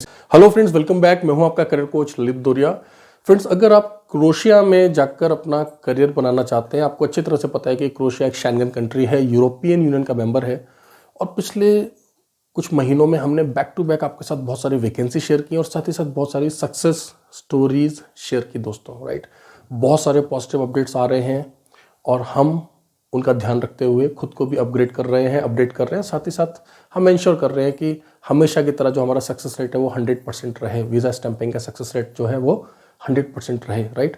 Hello friends, welcome back. मैं हूं आपका करियर कोच ललित दोरिया। फ्रेंड्स, अगर आप क्रोएशिया में जाकर अपना करियर बनाना चाहते हैं, आपको अच्छी तरह से पता है कि क्रोएशिया एक शेंगन कंट्री है, यूरोपियन यूनियन का मेंबर है। और पिछले कुछ महीनों में हमने बैक टू बैक आपके साथ बहुत सारी वैकेंसी शेयर की और साथ ही साथ बहुत सारी सक्सेस स्टोरीज शेयर की दोस्तों, राइट। बहुत सारे पॉजिटिव अपडेट्स आ रहे हैं और हम उनका ध्यान रखते हुए खुद को भी अपग्रेड कर रहे हैं, अपडेट कर रहे हैं। साथ ही साथ हम इंश्योर कर रहे हैं कि हमेशा की तरह जो हमारा सक्सेस रेट है वो 100% रहे। वीज़ा स्टैंपिंग का सक्सेस रेट जो है वो 100% रहे, राइट।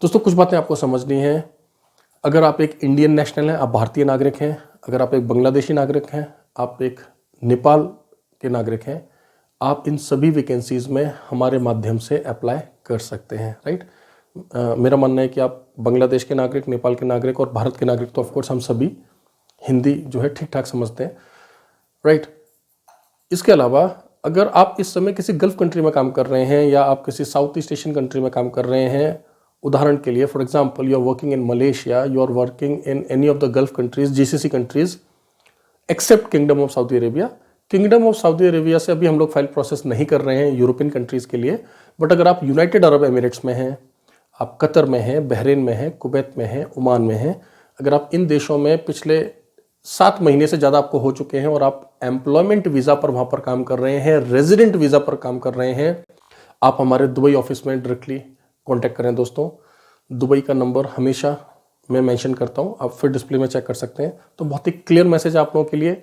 दोस्तों, कुछ बातें आपको समझनी है। अगर आप एक इंडियन नेशनल हैं, आप भारतीय नागरिक हैं, अगर आप एक बांग्लादेशी नागरिक हैं, आप एक नेपाल के नागरिक हैं, आप इन सभी वैकेंसीज में हमारे माध्यम से अप्लाई कर सकते हैं, राइट। मेरा मानना है कि आप बांग्लादेश के नागरिक, नेपाल के नागरिक और भारत के नागरिक तो ऑफकोर्स हम सभी हिंदी जो है ठीक ठाक समझते हैं, राइट। इसके अलावा अगर आप इस समय किसी गल्फ कंट्री में काम कर रहे हैं या आप किसी साउथ ईस्ट एशियन कंट्री में काम कर रहे हैं, उदाहरण के लिए for example you are working in Malaysia, you are working in any of the Gulf countries, GCC countries except Kingdom of Saudi Arabia. Kingdom of Saudi Arabia से अभी हम लोग फाइल प्रोसेस नहीं कर रहे हैं यूरोपियन कंट्रीज के लिए। बट अगर आप यूनाइटेड अरब एमिरेट्स में हैं, आप कतर में हैं, बहरीन में हैं, कुवैत में हैं, ओमान में हैं, अगर आप इन देशों में पिछले 7 महीने से ज़्यादा आपको हो चुके हैं और आप एम्प्लॉयमेंट वीज़ा पर वहाँ पर काम कर रहे हैं, रेजिडेंट वीज़ा पर काम कर रहे हैं, आप हमारे दुबई ऑफिस में डायरेक्टली कॉन्टैक्ट करें दोस्तों। दुबई का नंबर हमेशा मैं मेंशन करता हूँ, आप फिर डिस्प्ले में चेक कर सकते हैं। तो बहुत ही क्लियर मैसेज आप लोगों के लिए,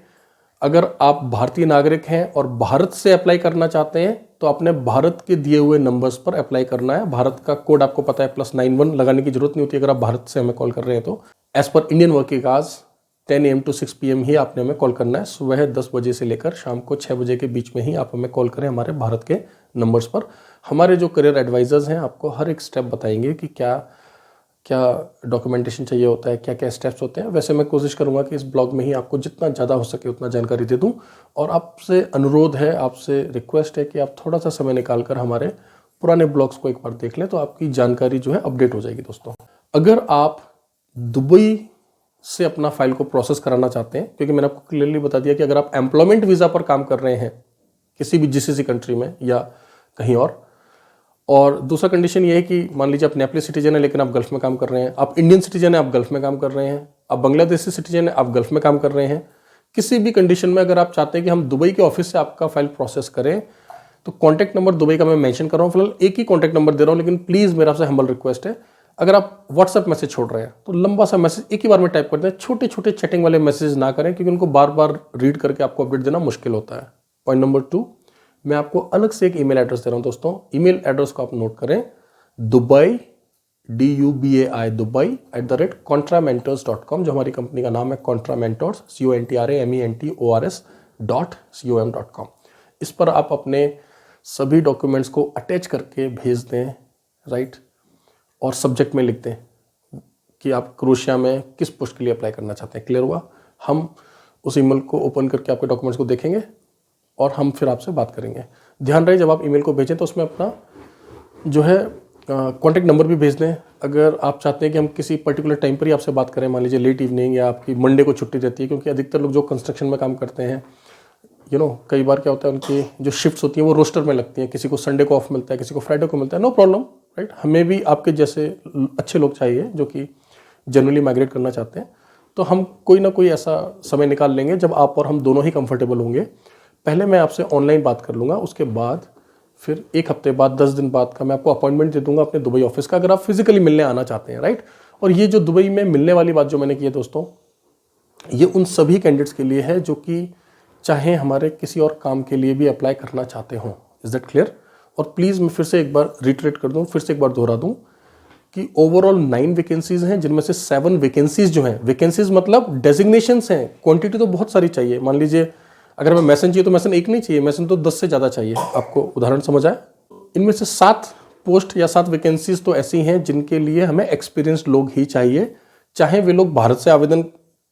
अगर आप भारतीय नागरिक हैं और भारत से अप्लाई करना चाहते हैं तो आपने भारत के दिए हुए नंबर्स पर अप्लाई करना है। भारत का कोड आपको पता है, +91 लगाने की जरूरत नहीं होती अगर आप भारत से हमें कॉल कर रहे हैं तो। एज पर Indian working hours 10 AM to 6 PM ही आपने हमें कॉल करना है। सुबह 10 बजे से लेकर शाम को 6 बजे के बीच में ही आप हमें कॉल करें हमारे भारत के नंबर्स पर। हमारे जो करियर एडवाइजर्स हैं आपको हर एक स्टेप बताएंगे कि क्या क्या डॉक्यूमेंटेशन चाहिए होता है, क्या क्या स्टेप्स होते हैं। वैसे मैं कोशिश करूंगा कि इस ब्लॉग में ही आपको जितना ज़्यादा हो सके उतना जानकारी दे दूं। और आपसे अनुरोध है, आपसे रिक्वेस्ट है कि आप थोड़ा सा समय निकाल कर हमारे पुराने ब्लॉग्स को एक बार देख लें, तो आपकी जानकारी जो है अपडेट हो जाएगी दोस्तों। अगर आप दुबई से अपना फाइल को प्रोसेस कराना चाहते हैं, क्योंकि मैंने आपको क्लियरली बता दिया कि अगर आप एम्प्लॉयमेंट वीज़ा पर काम कर रहे हैं किसी भी जीसीसी कंट्री में या कहीं और दूसरा कंडीशन ये है कि मान लीजिए आप नेपाली सिटीजन है लेकिन आप गल्फ में काम कर रहे हैं, आप इंडियन सिटीजन है आप गल्फ में काम कर रहे हैं, आप बांग्लादेशी सिटीजन है आप गल्फ में काम कर रहे हैं, किसी भी कंडीशन में अगर आप चाहते हैं कि हम दुबई के ऑफिस से आपका फाइल प्रोसेस करें, तो कॉन्टैक्ट नंबर दुबई का मैं मेंशन कर रहा हूँ। फिलहाल एक ही कॉन्टैक्ट नंबर दे रहा हूँ, लेकिन प्लीज़ मेरा आपसे हम्बल रिक्वेस्ट है, अगर आप व्हाट्सएप मैसेज छोड़ रहे हैं तो लंबा सा मैसेज एक ही बार में टाइप कर दें। छोटे छोटे चैटिंग वाले मैसेज ना करें, क्योंकि उनको बार बार रीड करके आपको अपडेट देना मुश्किल होता है। पॉइंट नंबर 2, मैं आपको अलग से एक ईमेल एड्रेस दे रहा हूं दोस्तों। ईमेल एड्रेस को आप नोट करें, दुबई DUBAI दुबई @contramentors.com, जो हमारी कंपनी का नाम है कॉन्ट्रामेंटोर्स CONTRAMENTORS.com। इस पर आप अपने सभी डॉक्यूमेंट्स को अटैच करके भेज दें, राइट। और सब्जेक्ट में लिख दें कि आप क्रोएशिया में किस पोस्ट के लिए अप्लाई करना चाहते हैं। क्लियर हुआ? हम उस ईमेल को ओपन करके आपके डॉक्यूमेंट्स को देखेंगे और हम फिर आपसे बात करेंगे। ध्यान रहे, जब आप ईमेल को भेजें तो उसमें अपना जो है कॉन्टैक्ट नंबर भी भेज दें। अगर आप चाहते हैं कि हम किसी पर्टिकुलर टाइम पर ही आपसे बात करें, मान लीजिए लेट इवनिंग या आपकी मंडे को छुट्टी रहती है, क्योंकि अधिकतर लोग जो कंस्ट्रक्शन में काम करते हैं, कई बार क्या होता है उनकी जो शिफ्ट्स होती हैं वो रोस्टर में लगती हैं, किसी को संडे को ऑफ मिलता है, किसी को फ्राइडे को मिलता है, नो प्रॉब्लम, राइट। हमें भी आपके जैसे अच्छे लोग चाहिए जो कि जनरली माइग्रेट करना चाहते हैं, तो हम कोई ना कोई ऐसा समय निकाल लेंगे जब आप और हम दोनों ही कंफर्टेबल होंगे। पहले मैं आपसे ऑनलाइन बात कर लूँगा, उसके बाद फिर 1 हफ्ते बाद 10 दिन बाद का मैं आपको अपॉइंटमेंट दे दूंगा अपने दुबई ऑफिस का, अगर आप फिजिकली मिलने आना चाहते हैं, राइट। और ये जो दुबई में मिलने वाली बात जो मैंने की है दोस्तों, ये उन सभी कैंडिडेट्स के लिए है जो कि चाहे हमारे किसी और काम के लिए भी अप्लाई करना चाहते हों। Is that clear? और प्लीज़ मैं फिर से एक बार रिटरेट कर दूं, फिर से एक बार दोहरा दूं कि ओवरऑल 9 वैकेंसीज हैं, जिनमें से 7 वैकेंसीज जो हैं, वैकेंसीज मतलब डेजिग्नेशंस हैं, क्वांटिटी तो बहुत सारी चाहिए। मान लीजिए अगर हमें मैसन चाहिए तो मैसन एक नहीं चाहिए, मैसन तो 10 से ज़्यादा चाहिए। आपको उदाहरण समझ आए? इनमें से 7 पोस्ट या 7 वैकेंसीज तो ऐसी हैं जिनके लिए हमें एक्सपीरियंस्ड लोग ही चाहिए। चाहे वे लोग भारत से आवेदन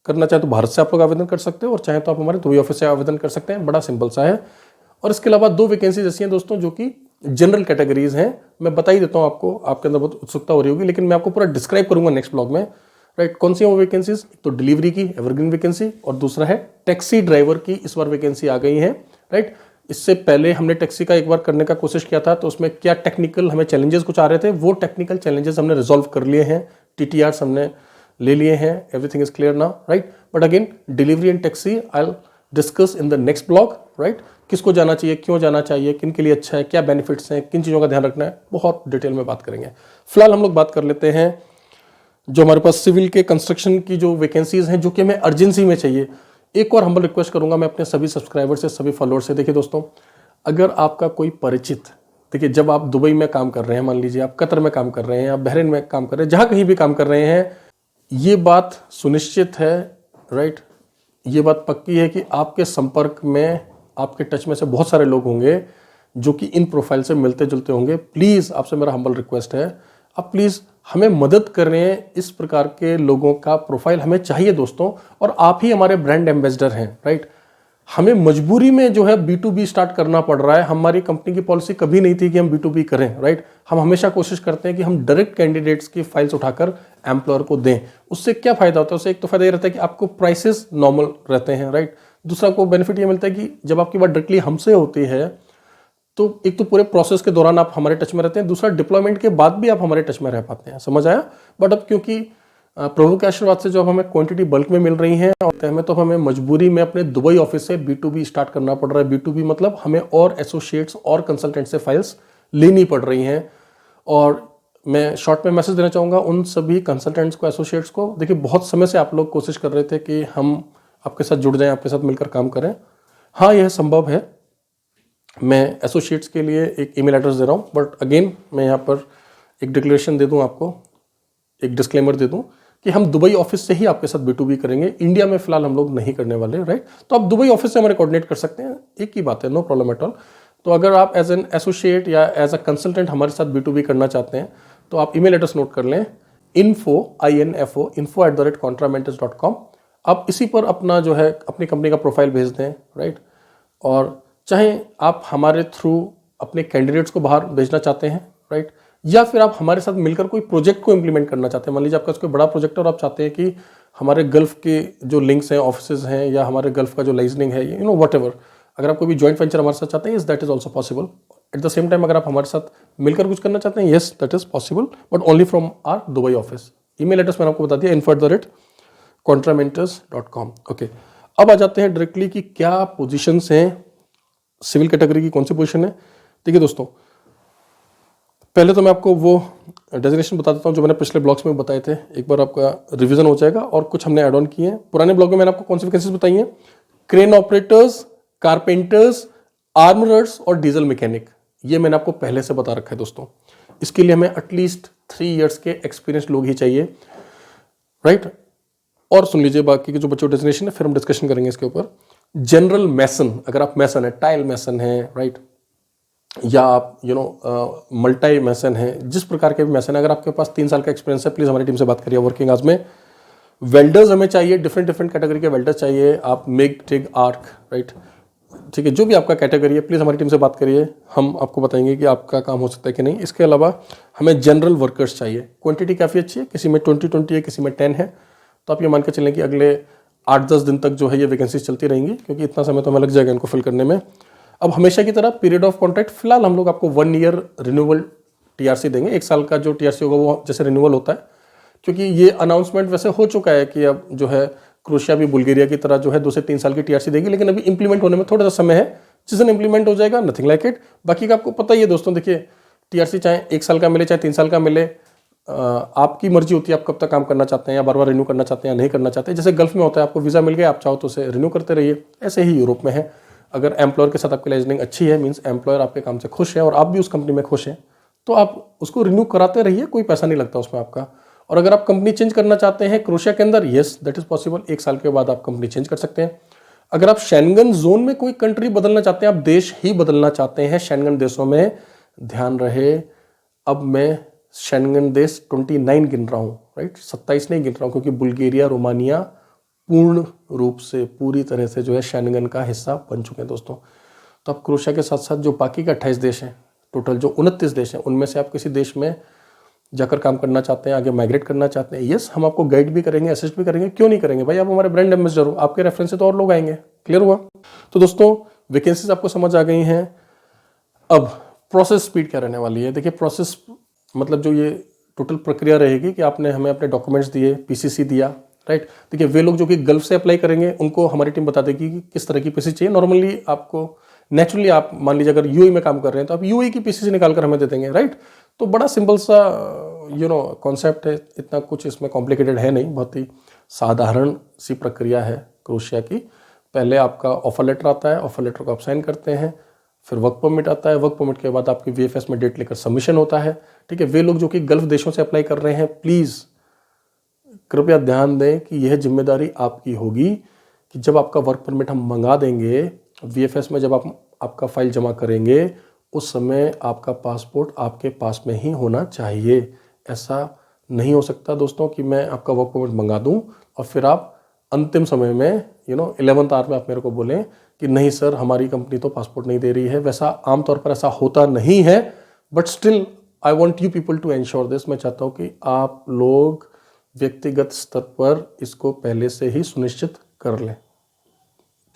करना चाहे तो भारत से आप लोग आवेदन कर सकते हो, और चाहे तो आप हमारे दुबई ऑफिस से आवेदन कर सकते हैं। बड़ा सिंपल सा है। और इसके अलावा 2 वैकेंसीज ऐसी हैं दोस्तों जो कि जनरल कैटेगरीज हैं। मैं बता ही देता हूँ आपको, आपके अंदर बहुत उत्सुकता हो रही होगी, लेकिन मैं आपको पूरा डिस्क्राइब करूंगा नेक्स्ट ब्लॉग में, राइट। कौन सी है वो वैकेंसीज? तो डिलीवरी की एवरग्रीन वैकेंसी, और दूसरा है टैक्सी ड्राइवर की इस बार वैकेंसी आ गई है, राइट। इससे पहले हमने टैक्सी का एक बार करने का कोशिश किया था, तो उसमें क्या टेक्निकल हमें चैलेंजेस कुछ आ रहे थे, वो टेक्निकल चैलेंजेस हमने रिजॉल्व कर लिए हैं, TTRs हमने ले लिए हैं, everything is clear now, right. But again delivery and taxi I will discuss in the next blog, right. किसको जाना चाहिए, क्यों जाना चाहिए, किन के लिए अच्छा है, क्या बेनिफिट्स हैं, किन चीज़ों का ध्यान रखना है, बहुत डिटेल में बात करेंगे। फिलहाल हम लोग बात कर लेते हैं जो हमारे पास सिविल के कंस्ट्रक्शन की जो वैकेंसीज हैं जो कि हमें अर्जेंसी में चाहिए। एक और हम्बल रिक्वेस्ट करूंगा मैं अपने सभी सब्सक्राइबर से, सभी फॉलोअर से। देखिए दोस्तों, अगर आपका कोई परिचित, देखिए जब आप दुबई में काम कर रहे हैं, मान लीजिए आप कतर में काम कर रहे हैं, आप बहरीन में काम कर रहे हैं, जहां कहीं भी काम कर रहे हैं, ये बात सुनिश्चित है, राइट, ये बात पक्की है कि आपके संपर्क में, आपके टच में से बहुत सारे लोग होंगे जो कि इन प्रोफाइल से मिलते जुलते होंगे। प्लीज़ आपसे मेरा हम्बल रिक्वेस्ट है, आप प्लीज़ हमें मदद करें, इस प्रकार के लोगों का प्रोफाइल हमें चाहिए दोस्तों, और आप ही हमारे ब्रांड एम्बेसडर हैं, राइट। हमें मजबूरी में जो है B2B स्टार्ट करना पड़ रहा है। हमारी कंपनी की पॉलिसी कभी नहीं थी कि हम B2B करें, राइट। हम हमेशा कोशिश करते हैं कि हम डायरेक्ट कैंडिडेट्स की फाइल्स उठाकर एम्प्लॉयर को दें। उससे क्या फायदा होता है? उससे एक तो फायदा ये रहता है कि आपको प्राइसेस नॉर्मल रहते हैं, राइट। दूसरा को बेनिफिट ये मिलता है कि जब आपकी बात डायरेक्टली हमसे होती है तो एक तो पूरे प्रोसेस के दौरान आप हमारे टच में रहते हैं, दूसरा डिप्लॉयमेंट के बाद भी आप हमारे टच में रह पाते हैं। समझ आया? बट अब क्योंकि प्रभु के आशीर्वाद से जो हमें क्वांटिटी बल्क में मिल रही है और हमें तो हमें मजबूरी में अपने दुबई ऑफिस से B2B स्टार्ट करना पड़ रहा है। B2B मतलब हमें और एसोसिएट्स और कंसल्टेंट से फाइल्स लेनी पड़ रही हैं। और मैं शॉर्ट में मैसेज देना चाहूँगा उन सभी कंसल्टेंट्स को, एसोसिएट्स को। देखिए बहुत समय से आप लोग कोशिश कर रहे थे कि हम आपके साथ जुड़ जाएं, आपके साथ मिलकर काम करें। हाँ, यह संभव है। मैं एसोसिएट्स के लिए एक ईमेल एड्रेस दे रहा हूँ, बट अगेन मैं यहाँ पर एक डिक्लेरेशन दे दूँ आपको, एक डिस्क्लेमर दे दूँ कि हम दुबई ऑफिस से ही आपके साथ B2B करेंगे। इंडिया में फिलहाल हम लोग नहीं करने वाले, राइट। तो आप दुबई ऑफिस से हमारे कोऑर्डिनेट कर सकते हैं, एक ही बात है, नो प्रॉब्लम एट ऑल। तो अगर आप एज एन एसोसिएट या एज अ कंसल्टेंट हमारे साथ B2B करना चाहते हैं तो आप ईमेल एड्रेस नोट कर लें, info@contramentors.com। आप इसी पर अपना जो है अपनी कंपनी का प्रोफाइल भेज दें, राइट। और चाहे आप हमारे थ्रू अपने कैंडिडेट्स को बाहर भेजना चाहते हैं, राइट, या फिर आप हमारे साथ मिलकर कोई प्रोजेक्ट को इंप्लीमेंट करना चाहते हैं। मान लीजिए आपका कोई बड़ा प्रोजेक्ट है और आप चाहते हैं कि हमारे गल्फ के जो लिंक्स हैं, ऑफिसेज हैं, या हमारे गल्फ का जो लाइजनिंग है, व्हाटएवर, अगर आप कोई भी जॉइंट वेंचर हमारे साथ चाहते हैं, yes that is also possible. At the same time अगर आप हमारे साथ मिलकर कुछ करना चाहते हैं, yes that is possible, but only from our Dubai office. Email address मैंने आपको बता दिया, info@contramentors.com। ओके, अब आ जाते हैं डायरेक्टली कि क्या पोजिशंस हैं, सिविल कैटेगरी की कौन सी पोजीशन है। देखिए दोस्तों, पहले तो मैं आपको वो डेजिग्नेशन बता देता हूँ जो मैंने पिछले ब्लॉग्स में बताए थे। एक बार आपका रिवीजन हो जाएगा और कुछ हमने ऐड ऑन किए हैं। पुराने ब्लॉग में मैंने आपको कौन सी वैकेंसीज बताई हैं? क्रेन ऑपरेटर्स, कारपेंटर्स, आर्मरर्स और डीजल मैकेनिक। ये मैंने आपको पहले से बता रखा है दोस्तों। इसके लिए हमें एटलीस्ट 3 इयर्स के एक्सपीरियंस लोग ही चाहिए, राइट। और सुन लीजिए बाकी के जो बच्चों डेजिग्नेशन है, फिर हम डिस्कशन करेंगे इसके ऊपर। जनरल मैसन, अगर आप मैसन है, टाइल मैसन है, राइट, या आप मल्टी मैसन है, जिस प्रकार के भी मैसन है, अगर आपके पास 3 साल का एक्सपीरियंस है, प्लीज हमारी टीम से बात करिए वर्किंग आवर्स में। वेल्डर्स हमें चाहिए, डिफरेंट कैटेगरी के वेल्डर्स चाहिए। आप मिग, टिग, आर्क, राइट, ठीक है, जो भी आपका कैटेगरी है, प्लीज हमारी टीम से बात करिए, हम आपको बताएंगे कि आपका काम हो सकता है कि नहीं। इसके अलावा हमें जनरल वर्कर्स चाहिए। क्वांटिटी काफ़ी अच्छी है, किसी में 20 है, किसी में 10 है। तो आप ये मान के चलें कि अगले 8-10 दिन तक जो है ये वैकेंसीज चलती रहेंगी, क्योंकि इतना समय तो हमें लग जाएगा इनको फिल करने में। अब हमेशा की तरह पीरियड ऑफ कॉन्ट्रैक्ट, फिलहाल हम लोग आपको 1 ईयर रिन्यूअल TRC देंगे। 1 साल का जो TRC होगा वो जैसे रिन्यूअल होता है, क्योंकि ये अनाउंसमेंट वैसे हो चुका है कि अब जो है क्रोएशिया भी बुल्गारिया की तरह जो है 2 से 3 साल की TRC देगी, लेकिन अभी इंप्लीमेंट होने में थोड़ा सा समय है। जिस दिन इंप्लीमेंट हो जाएगा, नथिंग लाइक इट। बाकी का आपको पता ही है दोस्तों। देखिए, TRC चाहे 1 साल का मिले, चाहे 3 साल का मिले, आपकी मर्जी होती है आप कब तक काम करना चाहते हैं, या बार बार रिन्यू करना चाहते हैं या नहीं करना चाहते हैं। जैसे गल्फ में होता है, आपको वीज़ा मिल गया, आप चाहो तो उसे रिन्यू करते रहिए। ऐसे ही यूरोप में है। अगर एम्प्लॉयर के साथ आपकी लाइजनिंग अच्छी है, मीन्स एम्प्लॉयर आपके काम से खुश है और आप भी उस कंपनी में खुश हैं, तो आप उसको रिन्यू कराते रहिए, कोई पैसा नहीं लगता उसमें आपका। और अगर आप कंपनी चेंज करना चाहते हैं क्रोएशिया के अंदर, येस दैट इज पॉसिबल। 1 साल के बाद आप कंपनी चेंज कर सकते हैं। अगर आप शेंगन जोन में कोई कंट्री बदलना चाहते हैं, आप देश ही बदलना चाहते हैं शेंगन देशों में, ध्यान रहे अब मैं शेंगन देश 29 गिन रहा हूँ, राइट, 27 नहीं गिन रहा हूँ, क्योंकि बुल्गारिया, रोमानिया पूर्ण रूप से पूरी तरह से जो है शेंगन का हिस्सा बन चुके हैं दोस्तों। तो आप क्रोएशिया के साथ साथ जो बाकी के 28 देश हैं, टोटल जो 29 देश हैं, उनमें से आप किसी देश में जाकर काम करना चाहते हैं, आगे माइग्रेट करना चाहते हैं, यस हम आपको गाइड भी करेंगे, असिस्ट भी करेंगे। क्यों नहीं करेंगे भाई, आप हमारे ब्रांड एम्बेसडर हो, आपके रेफरेंस से तो और लोग आएंगे। क्लियर हुआ? तो दोस्तों वैकेंसीज आपको समझ आ गई हैं। अब प्रोसेस स्पीड क्या रहने वाली है, देखिए प्रोसेस मतलब जो ये टोटल प्रक्रिया रहेगी कि आपने हमें अपने डॉक्यूमेंट्स दिए, पीसीसी दिया, राइट। देखिए वे लोग जो कि गल्फ से अप्लाई करेंगे उनको हमारी टीम बता देगी कि किस तरह की पीसीसी चाहिए। नॉर्मली आपको नेचुरली आप मान लीजिए अगर यूएई में काम कर रहे हैं तो आप यूएई की पीसीसी निकाल कर हमें दे देंगे, राइट। तो बड़ा सिंपल सा कॉन्सेप्ट है, इतना कुछ इसमें कॉम्प्लिकेटेड है नहीं, बहुत ही साधारण सी प्रक्रिया है क्रोशिया की। पहले आपका ऑफर लेटर आता है, ऑफर लेटर को आप साइन करते हैं, फिर वर्क परमिट आता है, वर्क परमिट के बाद आपकी वीएफएस में डेट लेकर सबमिशन होता है, ठीक है। वे लोग जो कि गल्फ देशों से अप्लाई कर रहे हैं, प्लीज़ कृपया ध्यान दें कि यह जिम्मेदारी आपकी होगी कि जब आपका वर्क परमिट हम मंगा देंगे, वीएफएस में जब आपका फाइल जमा करेंगे, उस समय आपका पासपोर्ट आपके पास में ही होना चाहिए। ऐसा नहीं हो सकता दोस्तों कि मैं आपका वर्क परमिट मंगा दूं और फिर आप अंतिम समय में 11th आवर में आप मेरे को बोलें कि नहीं सर हमारी कंपनी तो पासपोर्ट नहीं दे रही है। वैसा आमतौर पर ऐसा होता नहीं है, but still I want you people to ensure this. मैं चाहता हूँ कि आप लोग व्यक्तिगत स्तर पर इसको पहले से ही सुनिश्चित कर लें,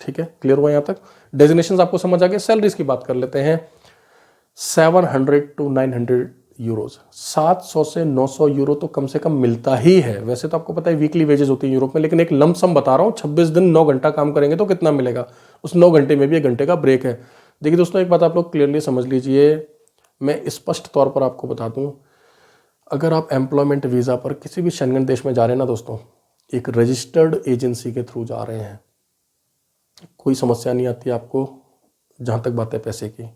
ठीक है। क्लियर हुआ यहाँ तक? डेजिग्नेशन आपको समझ आ गया। सैलरीज की बात कर लेते हैं। 700 to 900 यूरोज, 700 से 900 यूरो तो कम से कम मिलता ही है। वैसे तो आपको पता है वीकली वेजेस होती है यूरोप में, लेकिन एक लमसम बता रहा हूँ, 26 दिन 9 घंटा काम करेंगे तो कितना मिलेगा। उस 9 घंटे में भी 1 घंटे का ब्रेक है। देखिए दोस्तों एक बात आप लोग क्लियरली समझ लीजिए, मैं स्पष्ट तौर पर आपको बता दूं, अगर आप एम्प्लॉयमेंट वीज़ा पर किसी भी शेंगन देश में जा रहे हैं ना दोस्तों, एक रजिस्टर्ड एजेंसी के थ्रू जा रहे हैं, कोई समस्या नहीं आती आपको। जहाँ तक बात है पैसे की,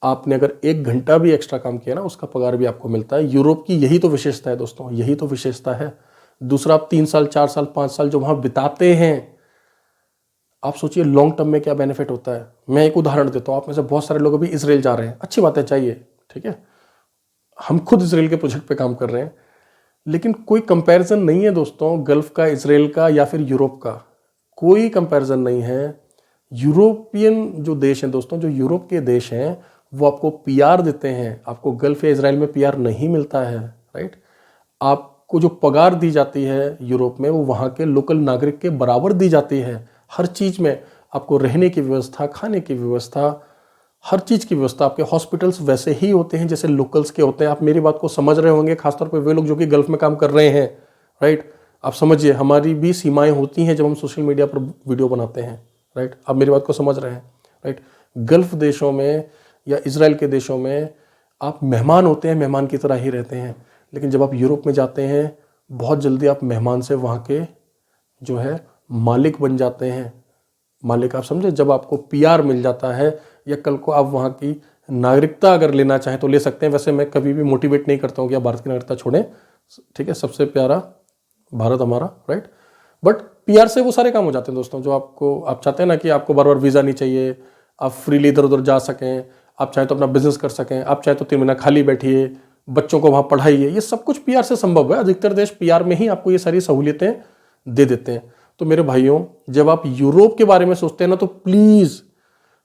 आपने अगर 1 घंटा भी एक्स्ट्रा काम किया ना, उसका पगार भी आपको मिलता है। यूरोप की यही तो विशेषता है दोस्तों, यही तो विशेषता है। दूसरा, आप 3 साल 4 साल 5 साल जो वहां बिताते हैं, आप सोचिए लॉन्ग टर्म में क्या बेनिफिट होता है। मैं एक उदाहरण देता हूँ, आप में से बहुत सारे लोग अभी इसराइल जा रहे हैं, अच्छी बात है, चाहिए, ठीक है। हम खुद इसराइल के प्रोजेक्ट पे काम कर रहे हैं, लेकिन कोई कंपैरिजन नहीं है दोस्तों गल्फ का, इसराइल का या फिर यूरोप का, कोई कंपैरिजन नहीं है। यूरोपियन जो देश हैं दोस्तों, जो यूरोप के देश हैं, वो आपको पीआर देते हैं। आपको गल्फ या इसराइल में पीआर नहीं मिलता है, राइट। आपको जो पगार दी जाती है यूरोप में, वो वहाँ के लोकल नागरिक के बराबर दी जाती है। हर चीज़ में आपको रहने की व्यवस्था, खाने की व्यवस्था, हर चीज़ की व्यवस्था, आपके हॉस्पिटल्स वैसे ही होते हैं जैसे लोकल्स के होते हैं। आप मेरी बात को समझ रहे होंगे, खासतौर पे वे लोग जो कि गल्फ में काम कर रहे हैं, राइट। आप समझिए, हमारी भी सीमाएं होती हैं जब हम सोशल मीडिया पर वीडियो बनाते हैं, राइट। आप मेरी बात को समझ रहे हैं, राइट। गल्फ देशों में या इजराइल के देशों में आप मेहमान होते हैं, मेहमान की तरह ही रहते हैं। लेकिन जब आप यूरोप में जाते हैं, बहुत जल्दी आप मेहमान से वहाँ के जो है मालिक बन जाते हैं। मालिक आप समझे, जब आपको पीआर मिल जाता है या कल को आप वहाँ की नागरिकता अगर लेना चाहें तो ले सकते हैं। वैसे मैं कभी भी मोटिवेट नहीं करता हूँ कि आप भारत की नागरिकता छोड़ें, ठीक है, सबसे प्यारा भारत हमारा, राइट। बट पीआर से वो सारे काम हो जाते हैं दोस्तों जो आप चाहते हैं ना, कि आपको बार बार वीज़ा नहीं चाहिए, आप फ्रीली इधर उधर जा सकें, आप चाहे तो अपना बिजनेस कर सकें, आप चाहे तो 3 महीना खाली बैठिए, बच्चों को वहाँ पढ़ाइए। ये सब कुछ पीआर से संभव है। अधिकतर देश पीआर में ही आपको ये सारी सहूलियतें दे देते हैं। तो मेरे भाइयों, जब आप यूरोप के बारे में सोचते हैं ना, तो प्लीज़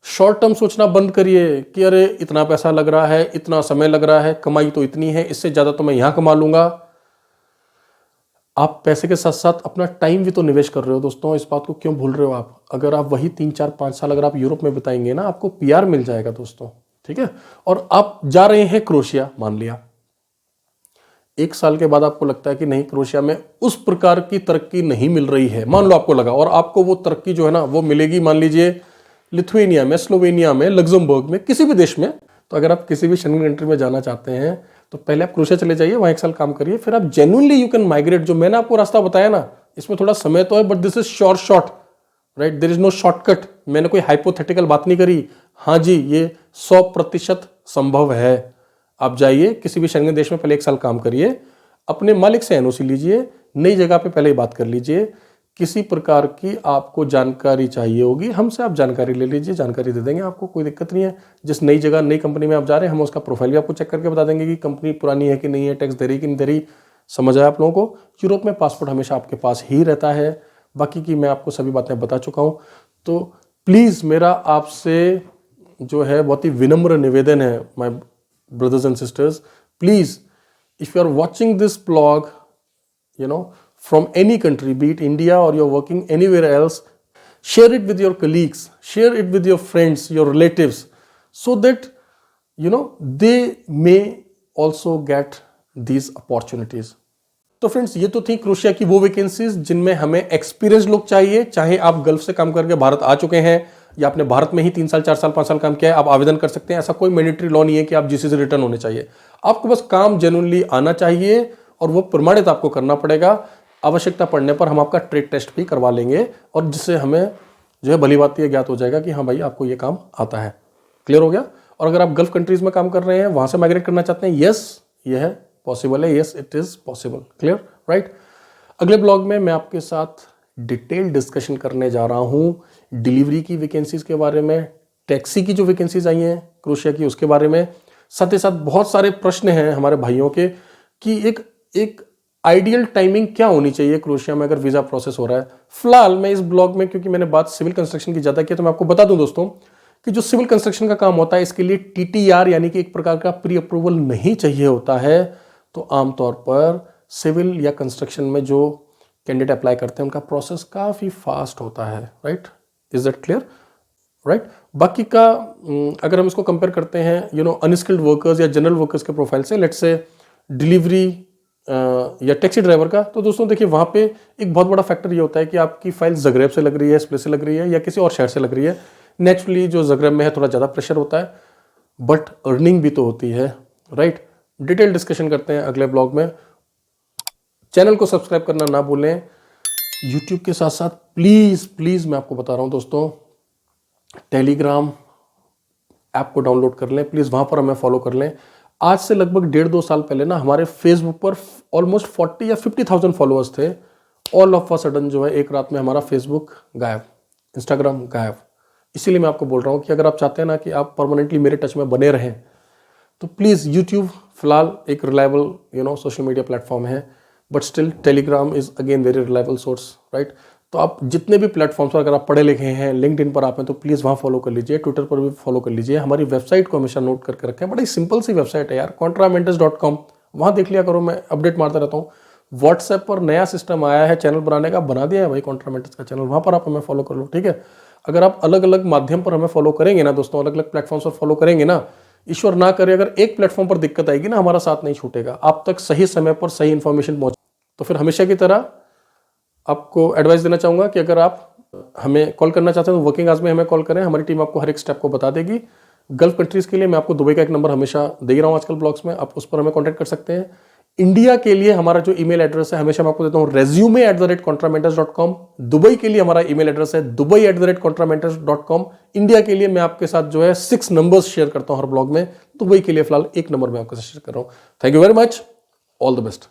शॉर्ट टर्म सोचना बंद करिए कि अरे इतना पैसा लग रहा है, इतना समय लग रहा है, कमाई तो इतनी है, इससे ज़्यादा तो मैं यहाँ कमा लूँगा। आप पैसे के साथ साथ अपना टाइम भी तो निवेश कर रहे हो दोस्तों, इस बात को क्यों भूल रहे हो आप। अगर आप वही 3 4 5 साल अगर आप यूरोप में बिताएंगे ना, आपको पीआर मिल जाएगा दोस्तों, ठीक है। और आप जा रहे हैं क्रोशिया, मान लिया 1 साल के बाद आपको लगता है कि नहीं, क्रोशिया में उस प्रकार की तरक्की नहीं मिल रही है, मान लो आपको लगा, और आपको वो तरक्की जो है ना वो मिलेगी मान लीजिए लिथुएनिया में, स्लोवेनिया में, लग्जमबर्ग में, किसी भी देश में। तो अगर आप किसी भी शेंगन कंट्री में जाना चाहते हैं तो पहले आप क्रोशिया चले जाइए, वहाँ 1 साल काम करिए, फिर आप जेन्युइनली यू कैन माइग्रेट। जो मैंने आपको रास्ता बताया ना, इसमें थोड़ा समय तो है, but this is short, right. There is no shortcut. मैंने कोई हाइपोथेटिकल बात नहीं करी। हाँ जी, ये 100% संभव है। आप जाइए किसी भी शेंगन देश में, पहले 1 साल काम करिए, अपने मालिक से एनओसी लीजिए, नई जगह पे पहले ही बात कर लीजिए। किसी प्रकार की आपको जानकारी चाहिए होगी, हमसे आप जानकारी ले लीजिए, जानकारी दे देंगे आपको, कोई दिक्कत नहीं है। जिस नई जगह, नई कंपनी में आप जा रहे हैं, हम उसका प्रोफाइल भी आपको चेक करके बता देंगे कि कंपनी पुरानी है कि नहीं है, टैक्स दे रही कि नहीं दे रही। समझ आया आप लोगों को? यूरोप में पासपोर्ट हमेशा आपके पास ही रहता है। बाकी की मैं आपको सभी बातें बता चुका हूँ। तो प्लीज़ मेरा आपसे जो है बहुत ही विनम्र निवेदन है, my brothers and sisters, please if you are watching this blog, from any country, be it India or you're working anywhere else, Share it with your colleagues, share it with your friends, your relatives, so that they may also get these opportunities. तो friends, ये तो थी crochet की वो vacancies जिनमें हमें experience लोग चाहिए। चाहे आप गल्फ से काम करके भारत आ चुके हैं या आपने भारत में ही 3 साल 4 साल 5 साल काम किया है, आप आवेदन कर सकते हैं। ऐसा कोई मैंडेटरी लॉ नहीं है कि आप जीसी से रिटर्न होने चाहिए। आपको बस काम जेन्युइनली आना चाहिए और वो प्रमाणित आपको करना पड़ेगा। आवश्यकता पड़ने पर हम आपका ट्रेड टेस्ट भी करवा लेंगे और जिससे हमें जो है भली बात यह ज्ञात हो जाएगा कि हाँ भाई आपको ये काम आता है। क्लियर हो गया? और अगर आप गल्फ कंट्रीज में काम कर रहे हैं, वहां से माइग्रेट करना चाहते हैं, यस यह पॉसिबल है, yes it is possible. Clear, right? अगले ब्लॉग में मैं आपके साथ डिटेल डिस्कशन करने जा रहा हूं डिलीवरी की वैकेंसीज के बारे में, टैक्सी की जो वैकेंसीज आई हैं क्रोशिया की उसके बारे में। साथ ही साथ बहुत सारे प्रश्न हैं हमारे भाइयों के कि एक आइडियल टाइमिंग क्या होनी चाहिए क्रोशिया में अगर वीजा प्रोसेस हो रहा है। फिलहाल मैं इस ब्लॉग में, क्योंकि मैंने बात सिविल कंस्ट्रक्शन की ज्यादा की, तो मैं आपको बता दूं दोस्तों कि जो सिविल कंस्ट्रक्शन का काम होता है इसके लिए टीटीआर यानी कि एक प्रकार का प्री अप्रूवल नहीं चाहिए होता है। तो आमतौर पर सिविल या कंस्ट्रक्शन में जो कैंडिडेट अप्लाई करते हैं उनका प्रोसेस काफ़ी फास्ट होता है। Right? Is that clear? Right? बाकी का अगर हम इसको कंपेयर करते हैं अनस्किल्ड वर्कर्स या जनरल वर्कर्स के प्रोफाइल से, लेट्स से डिलीवरी या टैक्सी ड्राइवर का, तो दोस्तों देखिए वहाँ पे एक बहुत बड़ा फैक्टर ये होता है कि आपकी फाइल ज़ग्रेब से लग रही है, इस प्लेस से लग रही है या किसी और शहर से लग रही है। नेचुरली जो ज़ग्रेब में है थोड़ा ज़्यादा प्रेशर होता है, बट अर्निंग भी तो होती है। राइट? डिटेल डिस्कशन करते हैं अगले ब्लॉग में। चैनल को सब्सक्राइब करना ना भूलें। यूट्यूब के साथ साथ प्लीज़ मैं आपको बता रहा हूं दोस्तों, टेलीग्राम ऐप को डाउनलोड कर लें प्लीज़, वहां पर हमें फॉलो कर लें। आज से लगभग 1.5-2 साल पहले ना हमारे फेसबुक पर ऑलमोस्ट 40 या 50,000 फॉलोअर्स थे। ऑल ऑफ अ सडन जो है एक रात में हमारा फेसबुक गायब, इंस्टाग्राम गायब। इसीलिए मैं आपको बोल रहा हूं कि अगर आप चाहते हैं ना कि आप परमानेंटली मेरे टच में बने रहें तो प्लीज़ यूट्यूब फिलहाल एक रिलायबल सोशल मीडिया प्लेटफॉर्म है, but still Telegram is again very reliable source. Right? तो आप जितने भी प्लेटफॉर्म्स पर अगर आप पढ़े लिखे हैं, लिंक्डइन पर आप हैं तो प्लीज़ वहाँ फॉलो कर लीजिए, ट्विटर पर भी फॉलो कर लीजिए। हमारी वेबसाइट को हमेशा नोट करके रखें, बड़ी सिंपल सी वेबसाइट है यार, contramentis.com। वहाँ देख लिया करो, मैं अपडेट मारता रहता हूँ। व्हाट्सएप पर नया सिस्टम आया है चैनल बनाने का, बना दिया है भाई कॉन्ट्रामेंटिस का चैनल, वहाँ पर आप हमें फॉलो कर लो। ठीक है? अगर आप अलग अलग माध्यम पर हमें फॉलो करेंगे ना दोस्तों, अलग अलग प्लेटफॉर्म्स पर फॉलो करेंगे ना, ईश्वर ना करे अगर एक प्लेटफॉर्म पर दिक्कत आएगी ना, हमारा साथ नहीं छूटेगा, आप तक सही समय पर सही इंफॉर्मेशन पहुंचे। तो फिर हमेशा की तरह आपको एडवाइस देना चाहूंगा कि अगर आप हमें कॉल करना चाहते हैं तो वर्किंग आवर्स में हमें कॉल करें, हमारी टीम आपको हर एक स्टेप को बता देगी। गल्फ कंट्रीज के लिए मैं आपको दुबई का एक नंबर हमेशा दे रहा हूं आजकल ब्लॉग्स में, आप उस पर हमें कॉन्टैक्ट कर सकते हैं। इंडिया के लिए हमारा जो ईमेल एड्रेस है हमेशा मैं आपको देता हूं, resume@contramentis.com। दुबई के लिए हमारा ईमेल एड्रेस है dubai@contramentis.com। इंडिया के लिए मैं आपके साथ जो है 6 नंबर्स शेयर करता हूं हर ब्लॉग में, दुबई के लिए फिलहाल एक नंबर मैं आपके साथ शेयर कर रहा हूं। Thank you very much, all the best.